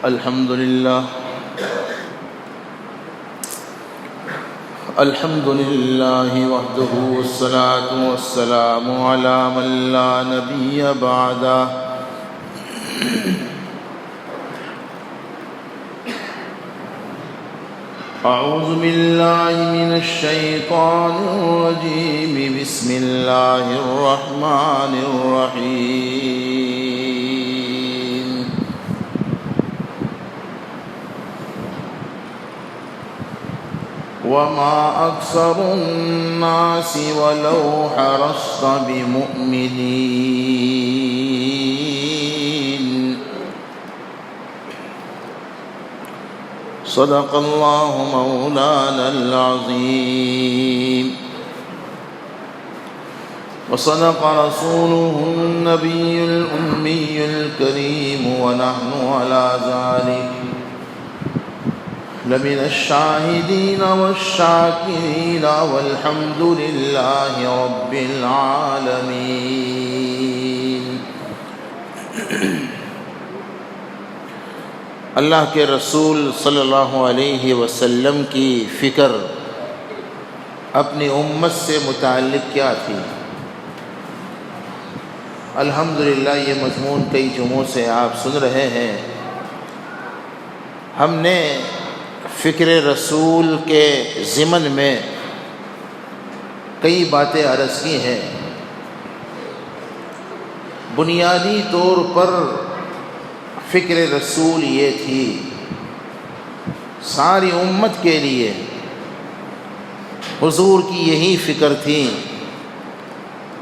الحمد لله وحده والصلاة والسلام على من لا نبي بعده أعوذ بالله من الشيطان الرجيم بسم الله الرحمن الرحيم وما أكثر الناس ولو حرصت بمؤمنين صدق الله مولانا العظيم وصدق رسوله النبي الأمي الكريم ونحن على ذلك لمن الشاهدين والشاكرين والحمد لله رب العالمين۔ اللہ کے رسول صلی اللہ علیہ وسلم کی فکر اپنی امت سے متعلق کیا تھی؟ الحمدللہ یہ مضمون کئی جمعوں سے آپ سن رہے ہیں۔ ہم نے فکر رسول کے ضمن میں کئی باتیں عرض کی ہیں۔ بنیادی طور پر فکر رسول یہ تھی، ساری امت کے لیے حضور کی یہی فکر تھی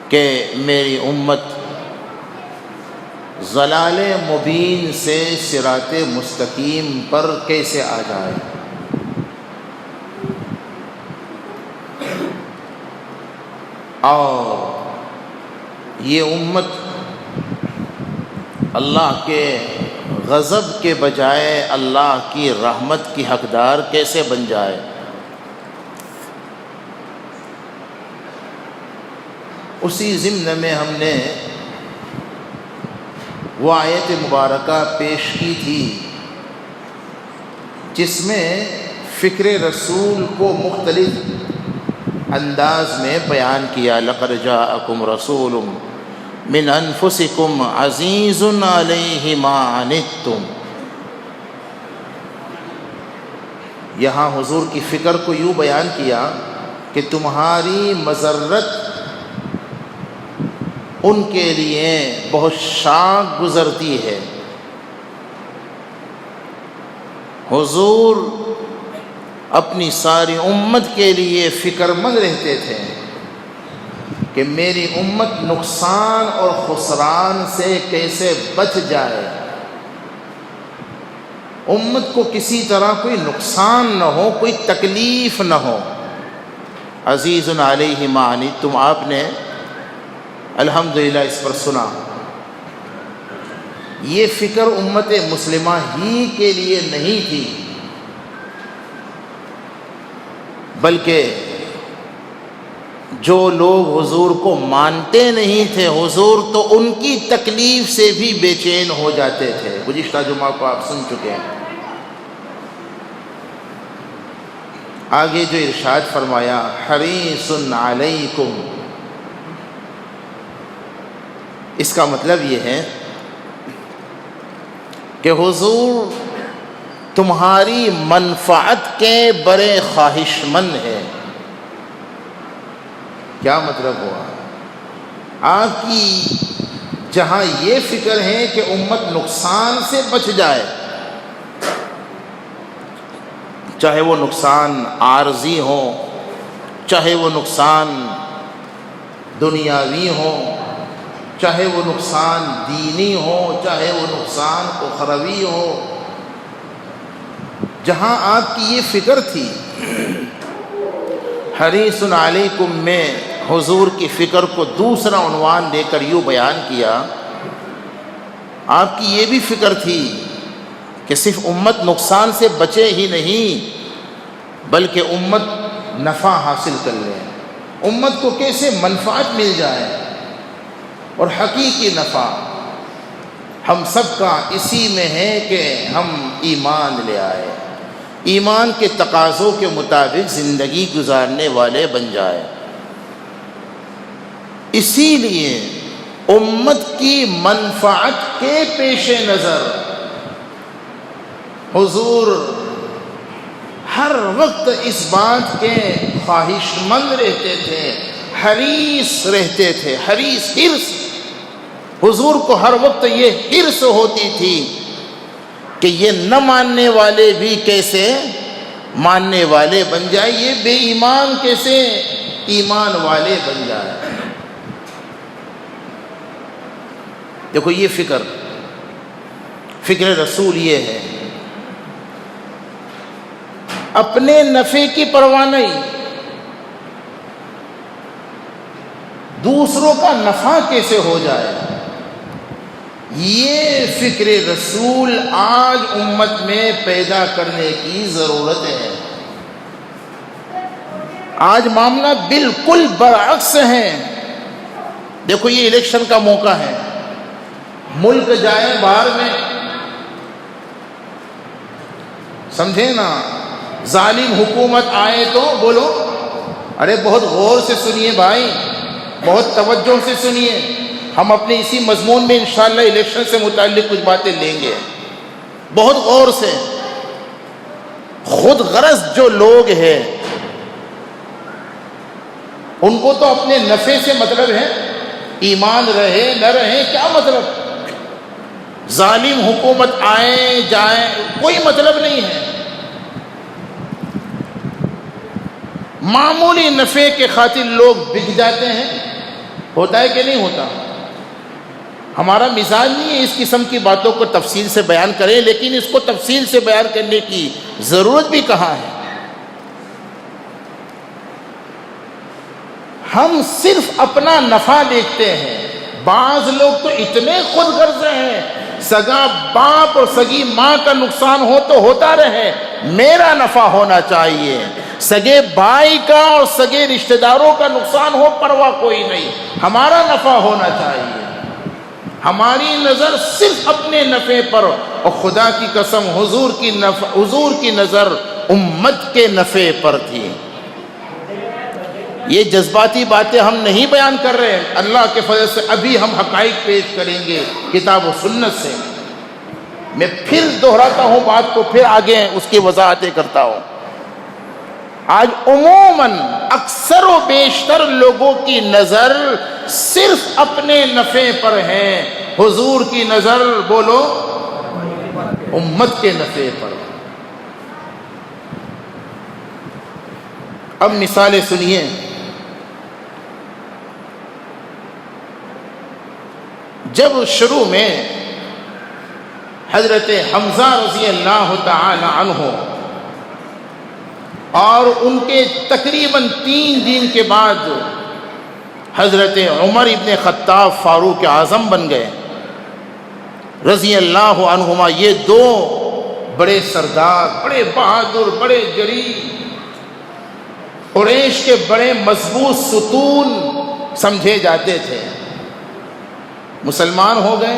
کہ میری امت ضلال مبین سے صراط مستقیم پر کیسے آ جائے۔ اور یہ امت اللہ کے غضب کے بجائے اللہ کی رحمت کی حقدار کیسے بن جائے۔ اسی ضمن میں ہم نے وہ آیت مبارکہ پیش کی تھی جس میں فکر رسول کو مختلف انداز میں بیان کیا۔ لقد جاءکم رسول من انفسکم عزیز علیہ ما عنتم۔ یہاں حضور کی فکر کو یوں بیان کیا کہ تمہاری مضرت ان کے لیے بہت شاق گزرتی ہے۔ حضور اپنی ساری امت کے لیے فکر مند رہتے تھے کہ میری امت نقصان اور خسران سے کیسے بچ جائے، امت کو کسی طرح کوئی نقصان نہ ہو، کوئی تکلیف نہ ہو۔ عزیز علیہ ما عنتم آپ نے الحمدللہ اس پر سنا۔ یہ فکر امت مسلمہ ہی کے لیے نہیں تھی، بلکہ جو لوگ حضور کو مانتے نہیں تھے، حضور تو ان کی تکلیف سے بھی بے چین ہو جاتے تھے۔ گزشتہ جمعہ کو آپ سن چکے ہیں۔ آگے جو ارشاد فرمایا حریص علیکم، اس کا مطلب یہ ہے کہ حضور تمہاری منفعت کے بڑے خواہش مند ہیں۔ کیا مطلب ہوا؟ آپ کی جہاں یہ فکر ہے کہ امت نقصان سے بچ جائے، چاہے وہ نقصان عارضی ہو، چاہے وہ نقصان دنیاوی ہو، چاہے وہ نقصان دینی ہو، چاہے وہ نقصان اخروی ہو، جہاں آپ کی یہ فکر تھی، حریص علیکم میں حضور کی فکر کو دوسرا عنوان دے کر یوں بیان کیا، آپ کی یہ بھی فکر تھی کہ صرف امت نقصان سے بچے ہی نہیں، بلکہ امت نفع حاصل کر لے، امت کو کیسے منفعت مل جائے، اور حقیقی نفع، ہم سب کا اسی میں ہے کہ ہم ایمان لے آئے، ایمان کے تقاضوں کے مطابق زندگی گزارنے والے بن جائے۔ اسی لیے امت کی منفعت کے پیش نظر حضور ہر وقت اس بات کے خواہش مند رہتے تھے، حریص رہتے تھے، حرص حضور کو ہر وقت یہ حرص ہوتی تھی کہ یہ نہ ماننے والے بھی کیسے ماننے والے بن جائے، یہ بے ایمان کیسے ایمان والے بن جائے۔ دیکھو یہ فکر رسول یہ ہے، اپنے نفع کی پرواہ نہیں، دوسروں کا نفع کیسے ہو جائے، یہ فکر رسول آج امت میں پیدا کرنے کی ضرورت ہے۔ آج معاملہ بالکل برعکس ہے۔ دیکھو یہ الیکشن کا موقع ہے، ملک جائے باہر میں، سمجھے نا، ظالم حکومت آئے تو بولو ارے بہت غور سے سنیے بھائی، بہت توجہ سے سنیے، ہم اپنے اسی مضمون میں انشاءاللہ الیکشن سے متعلق کچھ باتیں لیں گے، بہت غور سے۔ خود غرض جو لوگ ہیں ان کو تو اپنے نفع سے مطلب ہے، ایمان رہے نہ رہے کیا مطلب، ظالم حکومت آئے جائے کوئی مطلب نہیں ہے، معمولی نفع کے خاطر لوگ بک جاتے ہیں۔ ہوتا ہے کہ نہیں ہوتا؟ ہمارا مزاج نہیں ہے اس قسم کی باتوں کو تفصیل سے بیان کریں، لیکن اس کو تفصیل سے بیان کرنے کی ضرورت بھی کہاں ہے۔ ہم صرف اپنا نفع دیکھتے ہیں، بعض لوگ تو اتنے خود غرض ہیں، سگا باپ اور سگی ماں کا نقصان ہو تو ہوتا رہے، میرا نفع ہونا چاہیے، سگے بھائی کا اور سگے رشتہ داروں کا نقصان ہو پرواہ کوئی نہیں، ہمارا نفع ہونا چاہیے۔ ہماری نظر صرف اپنے نفع پر، اور خدا کی قسم حضور کی نظر امت کے نفع پر تھی۔ یہ جذباتی باتیں ہم نہیں بیان کر رہے، اللہ کے فضل سے ابھی ہم حقائق پیش کریں گے کتاب و سنت سے۔ میں پھر دہراتا ہوں بات کو، پھر آگے اس کی وضاحتیں کرتا ہوں۔ آج عموماً اکثر و بیشتر لوگوں کی نظر صرف اپنے نفع پر ہے، حضور کی نظر بولو امت کے نفع پر۔ اب مثالیں سنیے۔ جب شروع میں حضرت حمزہ رضی اللہ تعالی عنہ اور ان کے تقریباً 3 دن کے بعد حضرت عمر ابن خطاب فاروق اعظم بن گئے رضی اللہ عنہما، یہ 2 بڑے سردار، بڑے بہادر، بڑے جری، قریش کے بڑے مضبوط ستون سمجھے جاتے تھے، مسلمان ہو گئے۔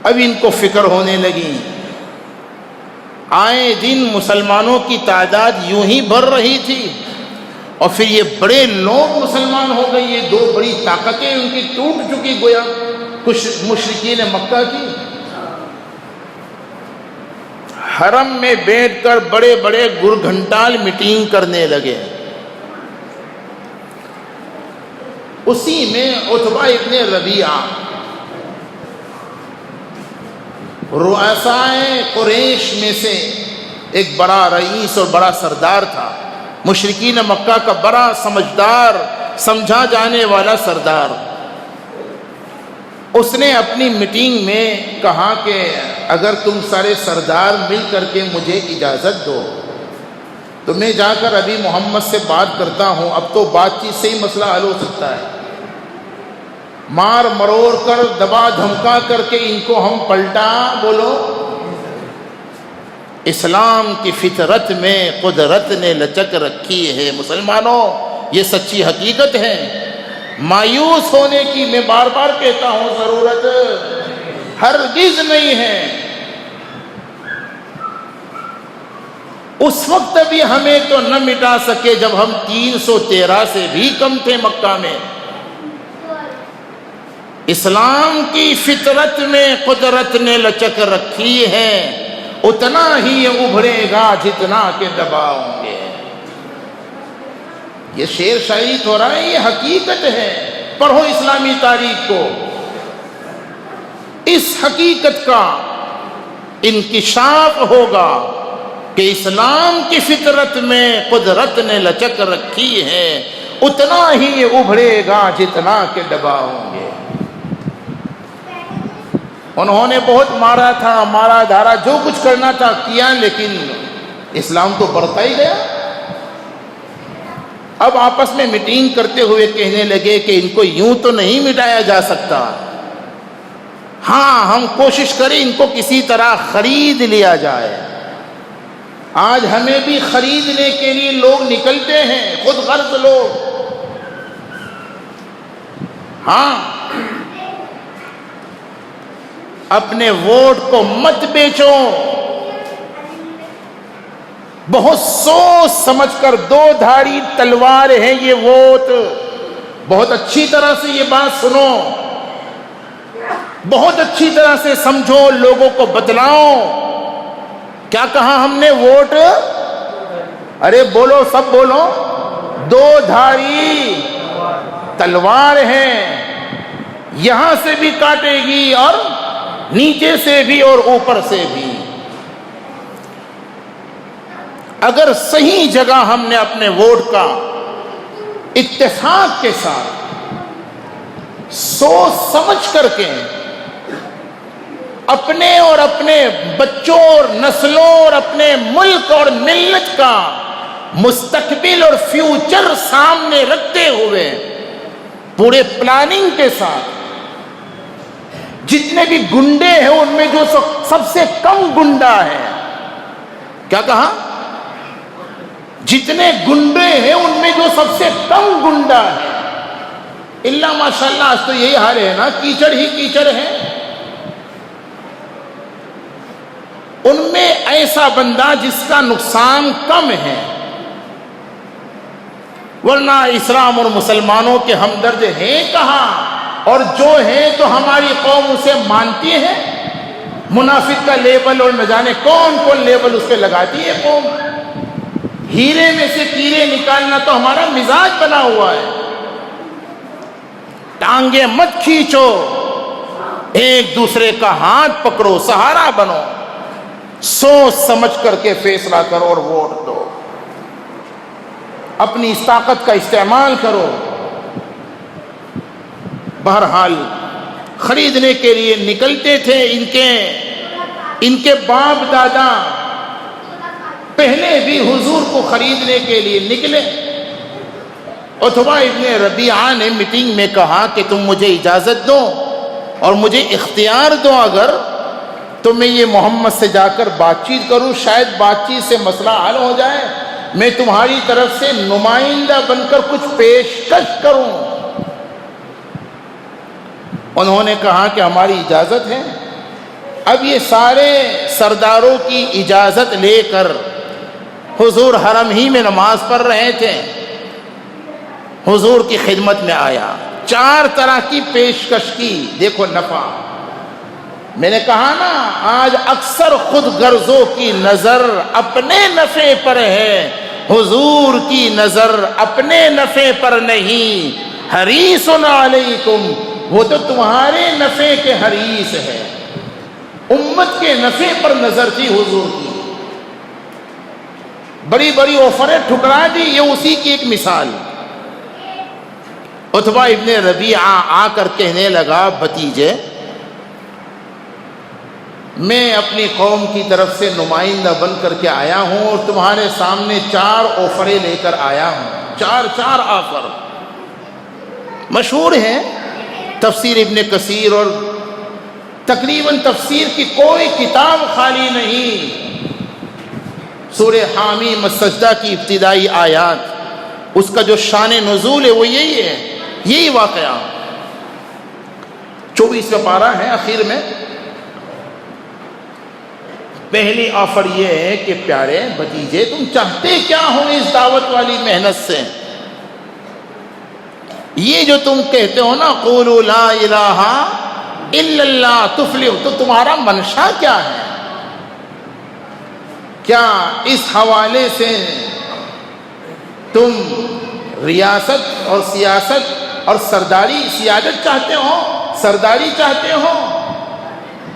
اب ان کو فکر ہونے لگی، آئے دن مسلمانوں کی تعداد یوں ہی بڑھ رہی تھی، اور پھر یہ بڑے لوگ مسلمان ہو گئے، یہ 2 بڑی طاقتیں ان کی ٹوٹ چکی گویا کچھ مشرکین مکہ کی۔ حرم میں بیٹھ کر بڑے بڑے گھنٹال میٹنگ کرنے لگے۔ اسی میں عتبہ ابن ربیعہ رؤسائے قریش میں سے ایک بڑا رئیس اور بڑا سردار تھا، مشرکین مکہ کا بڑا سمجھدار سمجھا جانے والا سردار۔ اس نے اپنی میٹنگ میں کہا کہ اگر تم سارے سردار مل کر کے مجھے اجازت دو تو میں جا کر ابھی محمد سے بات کرتا ہوں، اب تو بات چیت سے ہی مسئلہ حل ہو سکتا ہے، مار مروڑ کر دبا دھمکا کر کے ان کو ہم پلٹا بولو۔ اسلام کی فطرت میں قدرت نے لچک رکھی ہے مسلمانوں، یہ سچی حقیقت ہے۔ مایوس ہونے کی میں بار بار کہتا ہوں ضرورت ہرگز نہیں ہے۔ اس وقت بھی ہمیں تو نہ مٹا سکے جب ہم 313 سے بھی کم تھے مکہ میں۔ اسلام کی فطرت میں قدرت نے لچک رکھی ہے، اتنا ہی یہ ابھرے گا جتنا کہ دباؤں گے۔ یہ شعر شاعری تو رہا ہے، یہ حقیقت ہے۔ پڑھو اسلامی تاریخ کو، اس حقیقت کا انکشاف ہوگا کہ اسلام کی فطرت میں قدرت نے لچک رکھی ہے، اتنا ہی یہ ابھرے گا جتنا کہ دباؤں گے۔ انہوں نے بہت مارا تھا، مارا دھارا، جو کچھ کرنا تھا کیا، لیکن اسلام تو بڑھتا ہی گیا۔ اب آپس میں میٹنگ کرتے ہوئے کہنے لگے کہ ان کو یوں تو نہیں مٹایا جا سکتا، ہاں ہم کوشش کریں ان کو کسی طرح خرید لیا جائے۔ آج ہمیں بھی خریدنے کے لیے لوگ نکلتے ہیں، خود غرض لوگ۔ ہاں، اپنے ووٹ کو مت بیچو، بہت سوچ سمجھ کر، دو دھاری تلوار ہے یہ ووٹ۔ بہت اچھی طرح سے یہ بات سنو، بہت اچھی طرح سے سمجھو، لوگوں کو بتلاؤ۔ کیا کہا ہم نے؟ ووٹ، ارے بولو، سب بولو، دو دھاری تلوار ہے، یہاں سے بھی کاٹے گی اور نیچے سے بھی اور اوپر سے بھی۔ اگر صحیح جگہ ہم نے اپنے ووٹ کا اتفاق کے ساتھ سوچ سمجھ کر کے اپنے اور اپنے بچوں اور نسلوں اور اپنے ملک اور ملت کا مستقبل اور فیوچر سامنے رکھتے ہوئے پورے پلاننگ کے ساتھ، جتنے بھی گنڈے ہیں ان میں جو سب سے کم گنڈا ہے، کیا کہا؟ جتنے گنڈے ہیں ان میں جو سب سے کم گنڈا ہے، اللہ ماشاءاللہ آج تو یہی حال ہے نا، کیچڑ ہی کیچڑ ہے۔ ان میں ایسا بندہ جس کا نقصان کم ہے، ورنہ اسلام اور مسلمانوں کے ہمدرد ہیں کہاں، اور جو ہیں تو ہماری قوم اسے مانتی ہے۔ منافق کا لیبل اور نہ جانے کون کون لیبل اس پہ لگاتی ہے قوم۔ ہیرے میں سے کیڑے نکالنا تو ہمارا مزاج بنا ہوا ہے۔ ٹانگیں مت کھینچو، ایک دوسرے کا ہاتھ پکڑو، سہارا بنو، سوچ سمجھ کر کے فیصلہ کرو اور ووٹ دو، اپنی اس طاقت کا استعمال کرو۔ بہرحال خریدنے کے لیے نکلتے تھے، ان کے باپ دادا پہلے بھی حضور کو خریدنے کے لیے نکلے۔ عتبہ ابن ربیعہ نے میٹنگ میں کہا کہ تم مجھے اجازت دو اور مجھے اختیار دو، اگر تو میں یہ محمد سے جا کر بات چیت کروں، شاید بات چیت سے مسئلہ حل ہو جائے، میں تمہاری طرف سے نمائندہ بن کر کچھ پیشکش کروں۔ انہوں نے کہا کہ ہماری اجازت ہے۔ اب یہ سارے سرداروں کی اجازت لے کر حضور حرم ہی میں نماز پڑھ رہے تھے، حضور کی خدمت میں آیا، 4 طرح کی پیشکش کی۔ دیکھو نفع، میں نے کہا نا آج اکثر خود غرضوں کی نظر اپنے نفع پر ہے، حضور کی نظر اپنے نفع پر نہیں۔ حریص علیکم، وہ تو تمہارے نفع کے حریص ہے، امت کے نفع پر نظر تھی حضور کی۔ بڑی بڑی آفریں ٹھکرا دی، یہ اسی کی ایک مثال۔ عتبہ ابن ربیعہ آ کر کہنے لگا، بھتیجے میں اپنی قوم کی طرف سے نمائندہ بن کر کے آیا ہوں اور تمہارے سامنے 4 آفریں لے کر آیا ہوں، 4 آفر مشہور ہیں۔ تفسیر ابن کثیر اور تقریباً تفسیر کی کوئی کتاب خالی نہیں۔ سورہ حامیم السجدہ کی ابتدائی آیات، اس کا جو شان نزول ہے وہ یہی ہے یہی واقعہ 24واں پارہ ہے اخیر میں. پہلی آفر یہ ہے کہ پیارے بھتیجے تم چاہتے کیا ہو اس دعوت والی محنت سے؟ یہ جو تم کہتے ہو نا قولوا لا الہ الا اللہ تفلحوا، تو تمہارا منشا کیا ہے؟ کیا اس حوالے سے تم ریاست اور سیاست اور سرداری سیادت چاہتے ہو، سرداری چاہتے ہو؟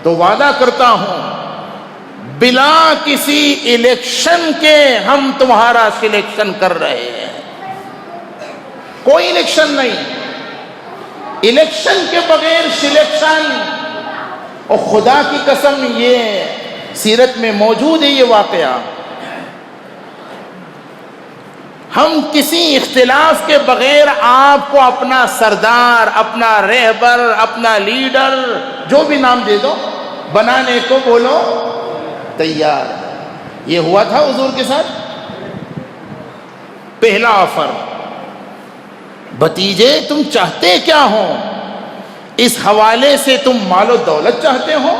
تو وعدہ کرتا ہوں بلا کسی الیکشن کے ہم تمہارا سلیکشن کر رہے ہیں. کوئی الیکشن نہیں، الیکشن کے بغیر سلیکشن. اور خدا کی قسم یہ سیرت میں موجود ہے یہ واقعہ. ہم کسی اختلاف کے بغیر آپ کو اپنا سردار، اپنا رہبر، اپنا لیڈر، جو بھی نام دے دو، بنانے کو بولو تیار. یہ ہوا تھا حضور کے ساتھ. پہلا آفر، بھتیجے تم چاہتے کیا ہو؟ اس حوالے سے تم مال و دولت چاہتے ہو؟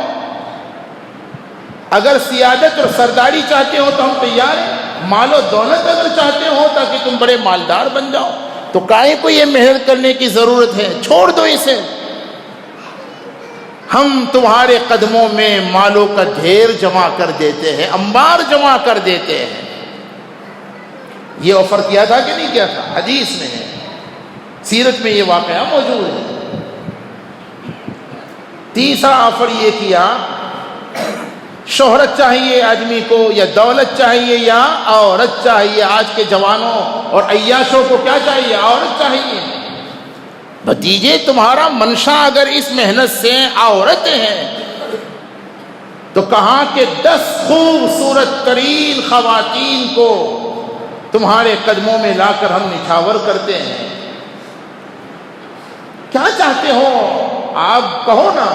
اگر سیادت اور سرداری چاہتے ہو تو ہم تیار ہیں. مال و دولت اگر چاہتے ہو تاکہ تم بڑے مالدار بن جاؤ تو کائے کو یہ محنت کرنے کی ضرورت ہے؟ چھوڑ دو اسے. ہم تمہارے قدموں میں مالوں کا ڈھیر جمع کر دیتے ہیں، انبار جمع کر دیتے ہیں. یہ آفر کیا تھا کہ نہیں کیا تھا؟ حدیث میں ہے، سیرت میں یہ واقعہ موجود ہے. تیسرا آفر یہ کیا، شہرت چاہیے آدمی کو یا دولت چاہیے یا عورت چاہیے؟ آج کے جوانوں اور عیاشوں کو کیا چاہیے؟ عورت چاہیے. بھتیجے تمہارا منشا اگر اس محنت سے عورت ہے تو کہاں کہ 10 خوبصورت ترین خواتین کو تمہارے قدموں میں لا کر ہم نچھاور کرتے ہیں. کیا چاہتے ہو آپ کہو نا.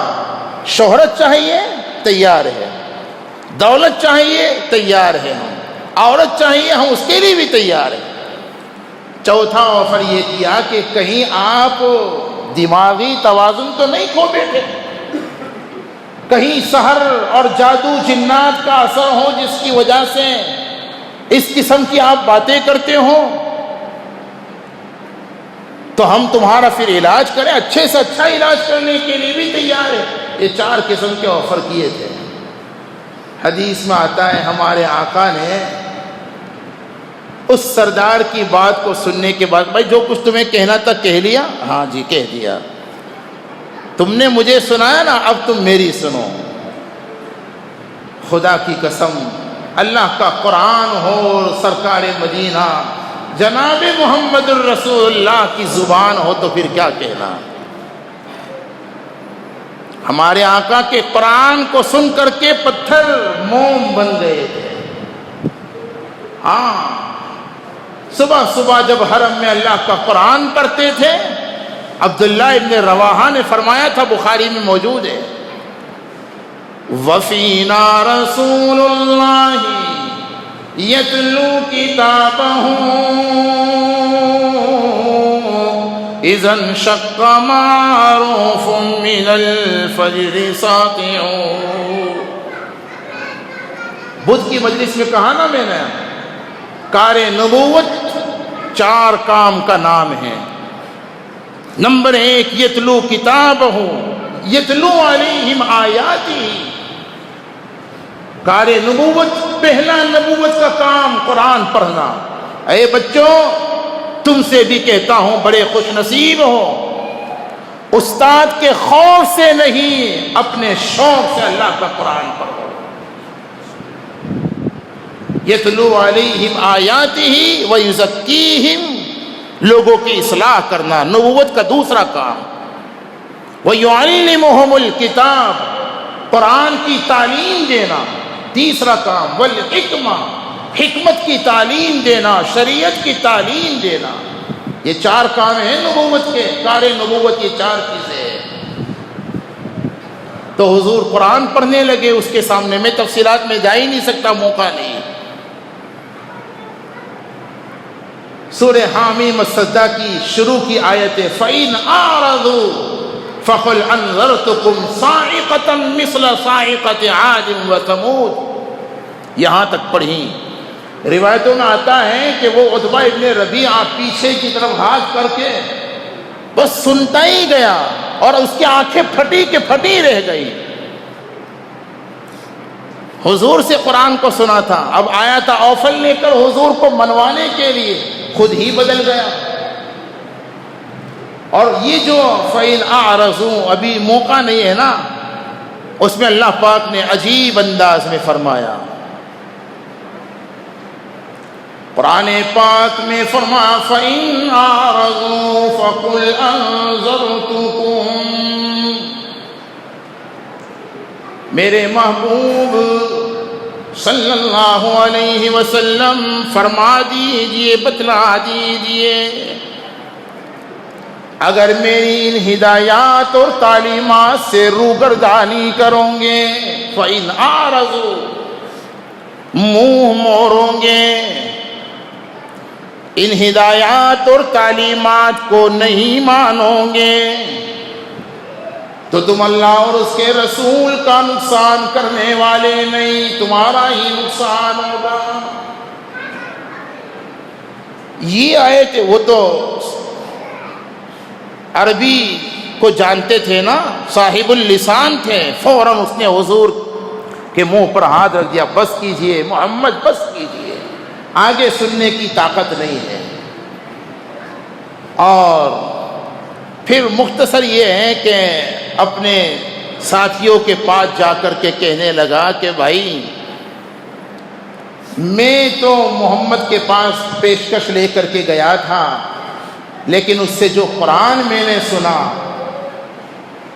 شہرت چاہیے تیار ہے، دولت چاہیے تیار ہے، ہم عورت چاہیے ہم اس کے لیے بھی تیار ہیں. چوتھا آفر یہ کیا کہ کہیں آپ دماغی توازن تو نہیں کھو بیٹھے، کہیں سحر اور جادو جنات کا اثر ہو جس کی وجہ سے اس قسم کی آپ باتیں کرتے ہو تو ہم تمہارا پھر علاج کریں، اچھے سے اچھا علاج کرنے کے لیے بھی تیار ہے. یہ 4 قسم کے آفر کیے تھے. حدیث میں آتا ہے ہمارے آقا نے اس سردار کی بات کو سننے کے بعد، بھائی جو کچھ تمہیں کہنا تھا کہہ لیا؟ ہاں جی کہہ دیا. تم نے مجھے سنایا نا، اب تم میری سنو. خدا کی قسم اللہ کا قرآن ہو، سرکار مدینہ جناب محمد الرسول اللہ کی زبان ہو تو پھر کیا کہنا. ہمارے آقا کے قرآن کو سن کر کے پتھر موم بن گئے تھے. ہاں صبح صبح جب حرم میں اللہ کا قرآن پڑھتے تھے، عبداللہ ابن رواحہ نے فرمایا تھا، بخاری میں موجود ہے، وَفِينَا رَسُولُ اللَّهِ يَتْلُو كِتَابَهُ إِذَا انشَقَّ مَعْرُوفٌ مِّنَ الْفَجْرِ سَاطِعٌ. بدھ کی مجلس میں کہا نا میں نے، کار نبوت 4 کام کا نام ہے. نمبر 1 یتلو کتابہ، یتلو علیہم آیاتی. کار نبوت، پہلا نبوت کا کام قرآن پڑھنا. اے بچوں تم سے بھی کہتا ہوں بڑے خوش نصیب ہو، استاد کے خوف سے نہیں اپنے شوق سے اللہ کا قرآن پڑھو. یتلو علیہم آیاتہ ویزکیہم، لوگوں کی اصلاح کرنا نبوت کا دوسرا کام. ویعلمہم الکتاب، قرآن کی تعلیم دینا تیسرا کام. والحکمہ، حکمت کی تعلیم دینا، شریعت کی تعلیم دینا. یہ 4 کام ہیں نبوت کے. کار نبوت یہ 4 چیزیں ہیں. تو حضور قرآن پڑھنے لگے. اس کے سامنے میں تفصیلات میں جا ہی نہیں سکتا، موقع نہیں. سورہ حامیم السجدہ کی شروع کی آیت فَإِنْ أَعْرَضُوا فَقُلْ أَنذَرْتُكُمْ صَاعِقَةً مِثْلَ صَاعِقَةِ عَادٍ وَثَمُودَ یہاں تک پڑھیں۔ روایتوں میں آتا ہے کہ وہ عتبہ ابن ربیعہ پیچھے کی طرف ہاتھ کر کے بس سنتا ہی گیا اور اس کی آنکھیں پھٹی کے پھٹی رہ گئی۔ حضور سے قرآن کو سنا تھا، اب آیا تھا اوفل لے کر حضور کو منوانے کے لیے، خود ہی بدل گیا۔ اور یہ جو فَإِنْ أَعْرَضُوا ابھی موقع نہیں ہے نا، اس میں اللہ پاک نے عجیب انداز میں فرمایا، قرآن پاک میں فرمایا فَإِنْ أَعْرَضُوا فَقُلْ أَنذَرْتُكُمْ، میرے محبوب صلی اللہ علیہ وسلم فرما دیجئے، بتلا دیجئے، اگر میری ان ہدایات اور تعلیمات سے روگردانی کرو گے، فَإِنْ أَعْرَضُوا منہ موڑو گے، ان ہدایات اور تعلیمات کو نہیں مانو گے، تو تم اللہ اور اس کے رسول کا نقصان کرنے والے نہیں، تمہارا ہی نقصان ہوگا۔ یہ آیت وہ تو عربی کو جانتے تھے نا، صاحب اللسان تھے، فوراً اس نے حضور کے منہ پر ہاتھ رکھ دیا، بس کیجئے محمد، بس کیجئے، آگے سننے کی طاقت نہیں ہے۔ اور پھر مختصر یہ ہے کہ اپنے ساتھیوں کے پاس جا کر کے کہنے لگا کہ بھائی میں تو محمد کے پاس پیشکش لے کر کے گیا تھا، لیکن اس سے جو قرآن میں نے سنا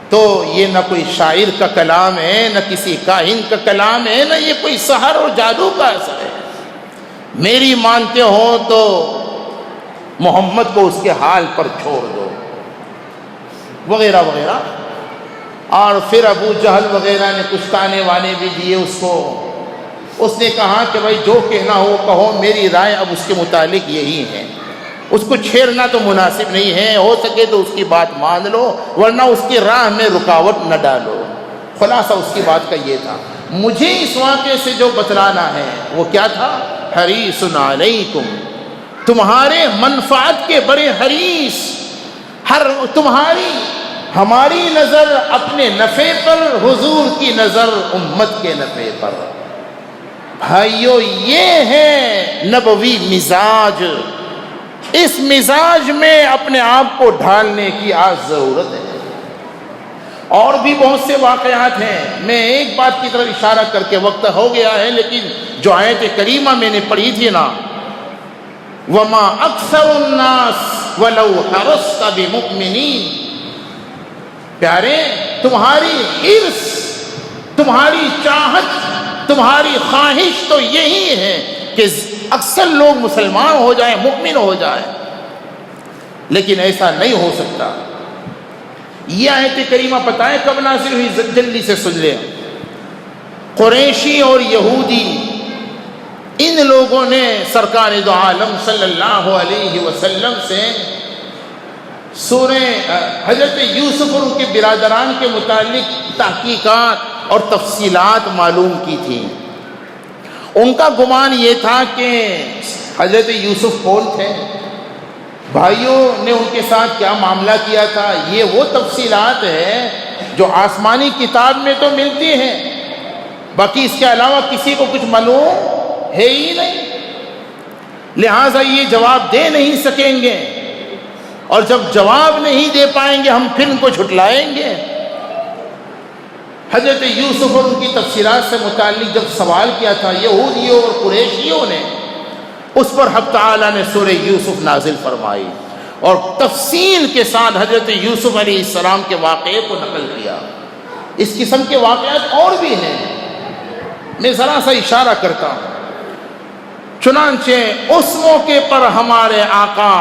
تو یہ نہ کوئی شاعر کا کلام ہے، نہ کسی کاہن کا کلام ہے، نہ یہ کوئی سحر اور جادو کا اثر ہے، میری مانتے ہو تو محمد کو اس کے حال پر چھوڑ دو، وغیرہ وغیرہ۔ اور پھر ابو جہل وغیرہ نے کچھ تانے وانے بھی دیے اس کو۔ اس نے کہا کہ بھائی جو کہنا ہو کہو، میری رائے اب اس کے متعلق یہی ہے، اس کو چھیڑنا تو مناسب نہیں ہے، ہو سکے تو اس کی بات مان لو، ورنہ اس کی راہ میں رکاوٹ نہ ڈالو۔ خلاصہ اس کی بات کا یہ تھا۔ مجھے اس واقعے سے جو بتلانا ہے وہ کیا تھا؟ حریص علیکم، تمہارے منفعت کے بڑے حریص، ہماری نظر اپنے نفع پر، حضور کی نظر امت کے نفع پر۔ بھائیو یہ ہے نبوی مزاج، اس مزاج میں اپنے آپ کو ڈھالنے کی آج ضرورت ہے۔ اور بھی بہت سے واقعات ہیں، میں ایک بات کی طرف اشارہ کر کے وقت ہو گیا ہے، لیکن جو آیت کریمہ میں نے پڑھی تھی نا، وَمَا أَكْثَرُ النَّاسِ وَلَوْ حَرَصْتَ بِمُؤْمِنِينَ، پیارے تمہاری حرص، تمہاری چاہت، تمہاری خواہش تو یہی ہے کہ اکثر لوگ مسلمان ہو جائیں، مؤمن ہو جائیں، لیکن ایسا نہیں ہو سکتا۔ یہ آیت کریمہ پتہ ہے کب نازل ہوئی؟ جلدی سے سن لیں۔ قریشی اور یہودی، ان لوگوں نے سرکار دو عالم صلی اللہ علیہ وسلم سے سورہ حضرت یوسف اور ان کے برادران کے متعلق تحقیقات اور تفصیلات معلوم کی تھی۔ ان کا گمان یہ تھا کہ حضرت یوسف کون تھے، بھائیوں نے ان کے ساتھ کیا معاملہ کیا تھا، یہ وہ تفصیلات ہیں جو آسمانی کتاب میں تو ملتی ہیں، باقی اس کے علاوہ کسی کو کچھ معلوم ہے ہی نہیں، لہٰذا یہ جواب دے نہیں سکیں گے، اور جب جواب نہیں دے پائیں گے ہم پھر ان کو جھٹلائیں گے۔ حضرت یوسف اور ان کی تفسیرات سے متعلق جب سوال کیا تھا یہودیوں اور قریشیوں نے، اس پر حق تعالیٰ نے سورہ یوسف نازل فرمائی اور تفصیل کے ساتھ حضرت یوسف علیہ السلام کے واقعے کو نقل کیا۔ اس قسم کے واقعات اور بھی ہیں، میں ذرا سا اشارہ کرتا ہوں۔ چنانچہ اس موقع پر ہمارے آقا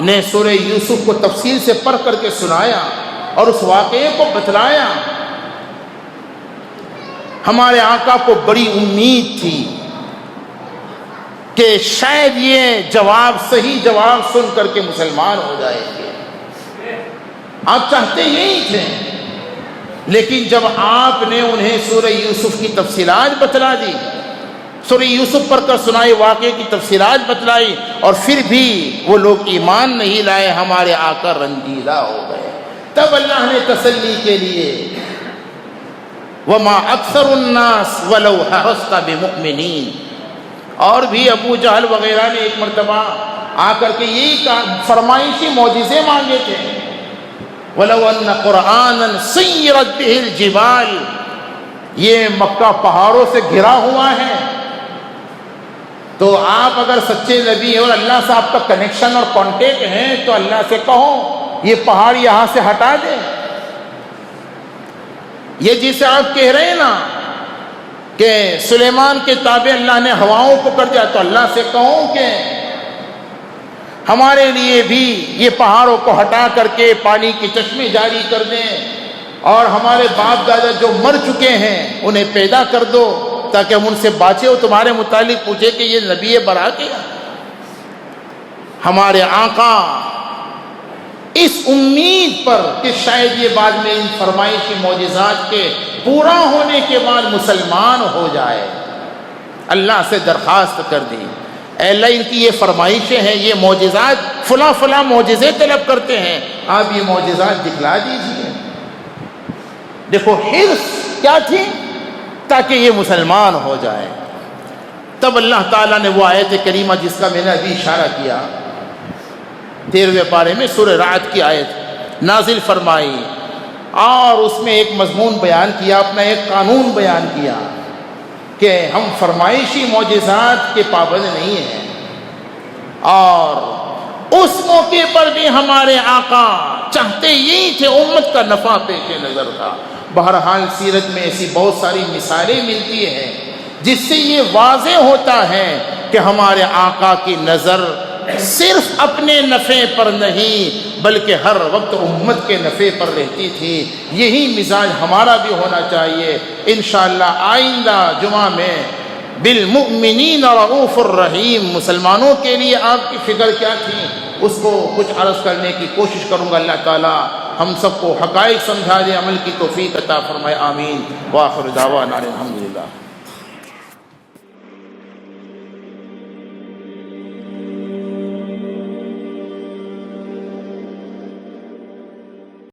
نے سورہ یوسف کو تفصیل سے پڑھ کر کے سنایا اور اس واقعے کو بتلایا۔ ہمارے آقا کو بڑی امید تھی کہ شاید یہ جواب صحیح جواب سن کر کے مسلمان ہو جائیں گے. آپ چاہتے یہی تھے، لیکن جب آپ نے انہیں سورہ یوسف کی تفصیلات بتلا دی، سورہ یوسف پر کر سنائے واقعے کی تفصیلات بتلائی، اور پھر بھی وہ لوگ ایمان نہیں لائے، ہمارے آقا رنجیدہ ہو گئے، تب اللہ نے تسلی کے لیے وَمَا أَكْثَرُ النَّاسِ وَلَوْ حَرَصْتَ بِمُؤْمِنِينَ. اور بھی ابو جہل وغیرہ نے ایک مرتبہ آ کر کے یہی فرمائشی معجزے مانگے تھے، وَلَوْ أَنَّ قُرْآنًا سُيِّرَتْ بِهِ الْجِبَالُ. یہ مکہ پہاڑوں سے گھرا ہوا ہے، تو آپ اگر سچے نبی ہیں اور اللہ سے آپ کا کنیکشن اور کانٹیکٹ ہے تو اللہ سے کہو یہ پہاڑ یہاں سے ہٹا دے. یہ جسے آپ کہہ رہے ہیں نا کہ سلیمان کے تابع اللہ نے ہواؤں کو کر دیا، تو اللہ سے کہو کہ ہمارے لیے بھی یہ پہاڑوں کو ہٹا کر کے پانی کے چشمے جاری کر دیں، اور ہمارے باپ دادا جو مر چکے ہیں انہیں پیدا کر دو تاکہ ہم ان سے باچے ہو. تمہارے متعلق پوچھے کہ یہ نبی برا کیا. ہمارے آقا اس امید پر کہ شاید یہ بعد میں ان فرمائشی معجزات کے پورا ہونے کے بعد مسلمان ہو جائے، اللہ سے درخواست کر دی، اے اللہ ان کی یہ فرمائشیں ہیں، یہ معجزات فلاں فلاں معجزے طلب کرتے ہیں، آپ یہ معجزات دکھلا دیجیے. دیکھو حرص کیا تھی، تاکہ یہ مسلمان ہو جائے. تب اللہ تعالیٰ نے وہ آیت کریمہ جس کا میں نے ابھی اشارہ کیا 13ویں پارے میں سورہ رعد کی آیت نازل فرمائی، اور اس میں ایک مضمون بیان کیا، اپنا ایک قانون بیان کیا کہ ہم فرمائشی معجزات کے پابند نہیں ہیں. اور اس موقع پر بھی ہمارے آقا چاہتے یہی تھے، امت کا نفع پیش نظر تھا. بہرحال سیرت میں ایسی بہت ساری مثالیں ملتی ہیں جس سے یہ واضح ہوتا ہے کہ ہمارے آقا کی نظر صرف اپنے نفع پر نہیں بلکہ ہر وقت امت کے نفع پر رہتی تھی. یہی مزاج ہمارا بھی ہونا چاہیے. انشاءاللہ آئندہ جمعہ میں بالمؤمنین رؤوف الرحیم، مسلمانوں کے لیے آپ کی فکر کیا تھی اس کو کچھ عرض کرنے کی کوشش کروں گا. اللہ تعالی ہم سب کو حقائق سمجھا دے، عمل کی توفیق عطا فرمائے. آمین. وآخر دعوانا الحمدللہ.